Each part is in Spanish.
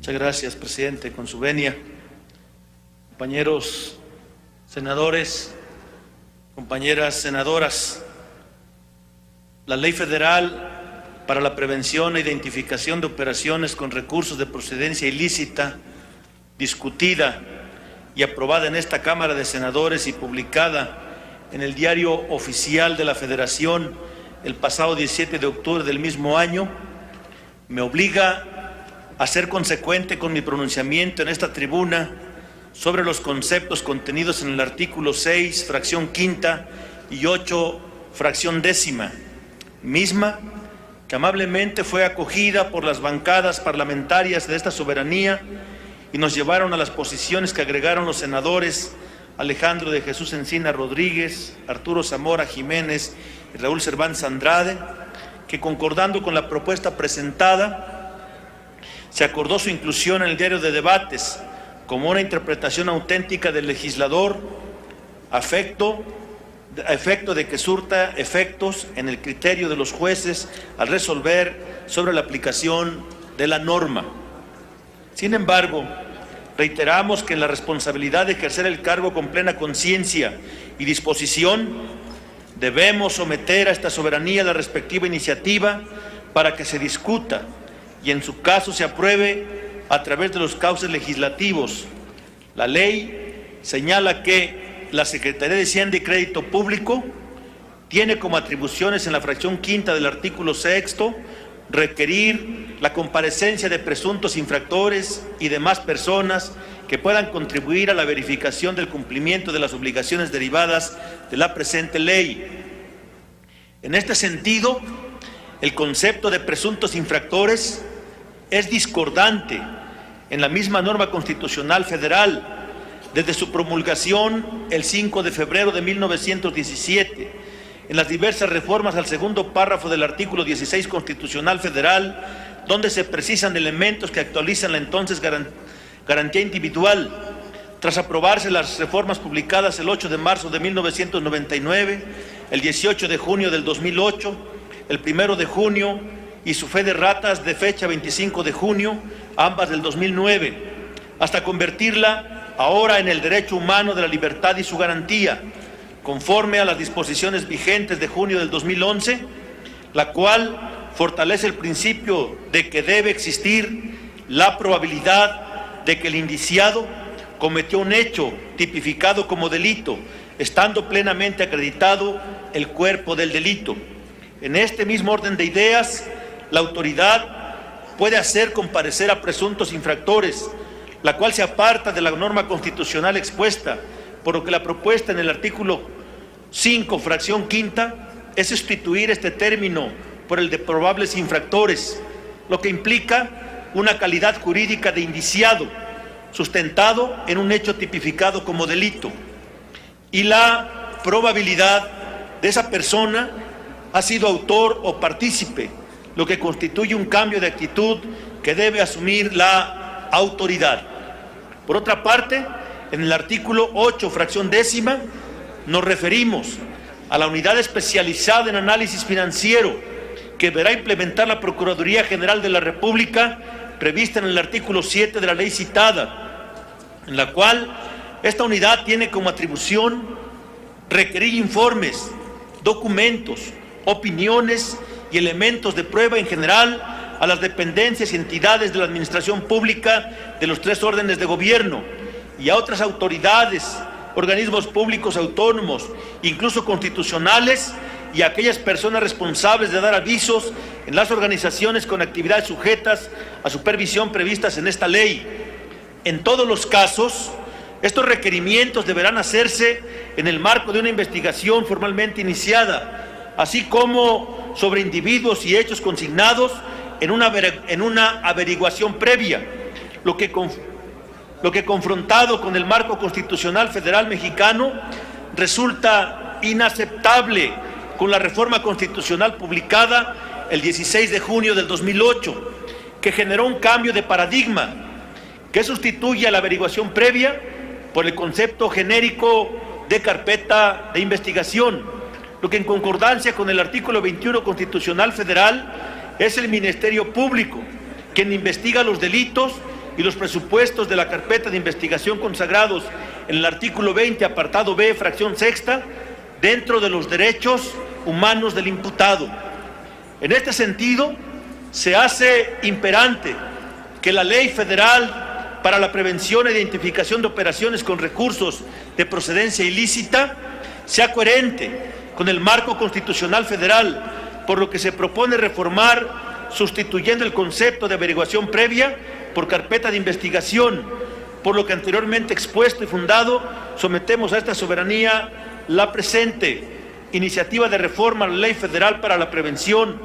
Muchas gracias, presidente, con su venia. Compañeros senadores, compañeras senadoras, la Ley Federal para la Prevención e Identificación de Operaciones con Recursos de Procedencia Ilícita, discutida y aprobada en esta Cámara de Senadores y publicada en el Diario Oficial de la Federación el pasado 17 de octubre del mismo año, me obliga a ser consecuente con mi pronunciamiento en esta tribuna sobre los conceptos contenidos en el artículo 6, fracción quinta y 8, fracción décima, misma que amablemente fue acogida por las bancadas parlamentarias de esta soberanía y nos llevaron a las posiciones que agregaron los senadores Alejandro de Jesús Encina Rodríguez, Arturo Zamora Jiménez y Raúl Cervantes Andrade, que concordando con la propuesta presentada, se acordó su inclusión en el diario de debates como una interpretación auténtica del legislador a efecto de que surta efectos en el criterio de los jueces al resolver sobre la aplicación de la norma. Sin embargo, reiteramos que en la responsabilidad de ejercer el cargo con plena conciencia y disposición, debemos someter a esta soberanía la respectiva iniciativa para que se discuta y en su caso se apruebe a través de los cauces legislativos. La ley señala que la Secretaría de Hacienda y Crédito Público tiene como atribuciones en la fracción quinta del artículo 6 requerir la comparecencia de presuntos infractores y demás personas que puedan contribuir a la verificación del cumplimiento de las obligaciones derivadas de la presente ley. En este sentido, el concepto de presuntos infractores es discordante en la misma norma constitucional federal desde su promulgación el 5 de febrero de 1917, en las diversas reformas al segundo párrafo del artículo 16 constitucional federal, donde se precisan elementos que actualizan la entonces garantía individual. Tras aprobarse las reformas publicadas el 8 de marzo de 1999, el 18 de junio del 2008, el 1 de junio y su fe de ratas de fecha 25 de junio, ambas del 2009, hasta convertirla ahora en el derecho humano de la libertad y su garantía, conforme a las disposiciones vigentes de junio del 2011, la cual fortalece el principio de que debe existir la probabilidad de que el indiciado cometió un hecho tipificado como delito, estando plenamente acreditado el cuerpo del delito. En este mismo orden de ideas, la autoridad puede hacer comparecer a presuntos infractores, la cual se aparta de la norma constitucional expuesta, por lo que la propuesta en el artículo 5, fracción quinta, es sustituir este término por el de probables infractores, lo que implica una calidad jurídica de indiciado, sustentado en un hecho tipificado como delito, y la probabilidad de esa persona ha sido autor o partícipe, lo que constituye un cambio de actitud que debe asumir la autoridad. Por otra parte, en el artículo 8, fracción décima, nos referimos a la unidad especializada en análisis financiero que deberá implementar la Procuraduría General de la República, prevista en el artículo 7 de la ley citada, en la cual esta unidad tiene como atribución requerir informes, documentos, opiniones y elementos de prueba en general a las dependencias y entidades de la administración pública de los 3 órdenes de gobierno y a otras autoridades, organismos públicos autónomos, incluso constitucionales, y a aquellas personas responsables de dar avisos en las organizaciones con actividades sujetas a supervisión previstas en esta ley. En todos los casos, estos requerimientos deberán hacerse en el marco de una investigación formalmente iniciada, así como sobre individuos y hechos consignados en una averiguación previa, lo que confrontado con el marco constitucional federal mexicano resulta inaceptable con la reforma constitucional publicada el 16 de junio del 2008, que generó un cambio de paradigma que sustituye a la averiguación previa por el concepto genérico de carpeta de investigación, lo que en concordancia con el artículo 21 constitucional federal es el Ministerio Público quien investiga los delitos y los presupuestos de la carpeta de investigación consagrados en el artículo 20, apartado B, fracción sexta, dentro de los derechos humanos del imputado. En este sentido, se hace imperante que la Ley Federal para la Prevención e Identificación de Operaciones con Recursos de Procedencia Ilícita sea coherente con el marco constitucional federal, por lo que se propone reformar sustituyendo el concepto de averiguación previa por carpeta de investigación. Por lo que anteriormente expuesto y fundado, sometemos a esta soberanía la presente iniciativa de reforma a la Ley Federal para la Prevención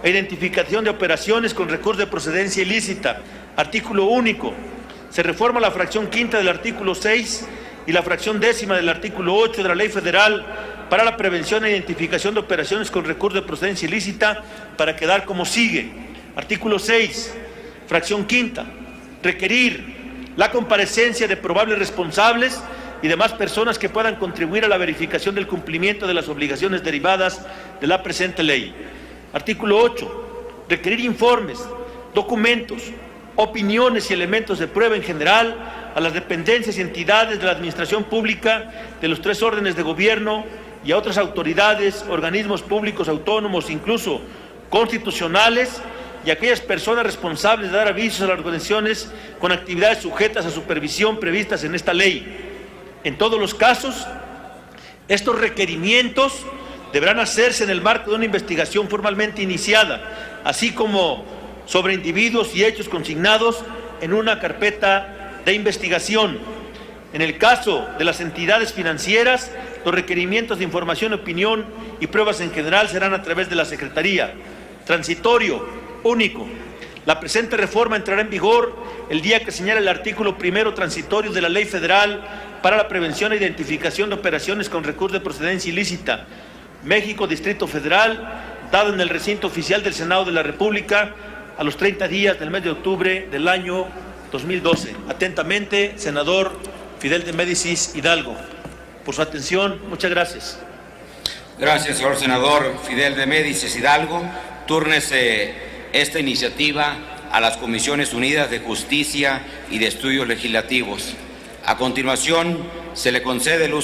e Identificación de Operaciones con Recursos de Procedencia Ilícita. Artículo único. Se reforma la fracción quinta del artículo 6 y la fracción décima del artículo 8 de la Ley Federal para la Prevención e Identificación de Operaciones con Recursos de Procedencia Ilícita para quedar como sigue. Artículo 6, fracción quinta. Requerir la comparecencia de probables responsables y demás personas que puedan contribuir a la verificación del cumplimiento de las obligaciones derivadas de la presente ley. Artículo 8. Requerir informes, documentos, opiniones y elementos de prueba en general a las dependencias y entidades de la administración pública de los 3 órdenes de gobierno y a otras autoridades, organismos públicos autónomos, incluso constitucionales, y aquellas personas responsables de dar avisos a las organizaciones con actividades sujetas a supervisión previstas en esta ley. En todos los casos, estos requerimientos deberán hacerse en el marco de una investigación formalmente iniciada, así como sobre individuos y hechos consignados en una carpeta de investigación. En el caso de las entidades financieras, los requerimientos de información, opinión y pruebas en general serán a través de la Secretaría. Transitorio único. La presente reforma entrará en vigor el día que señala el artículo primero transitorio de la Ley Federal para la Prevención e Identificación de Operaciones con Recursos de Procedencia Ilícita. México, Distrito Federal, dado en el recinto oficial del Senado de la República a los 30 días del mes de octubre del año 2012. Atentamente, senador Fidel de Médicis Hidalgo. Por su atención, muchas gracias. Gracias, señor senador Fidel de Médicis Hidalgo. Túrnese esta iniciativa a las Comisiones Unidas de Justicia y de Estudios Legislativos. A continuación, se le concede el uso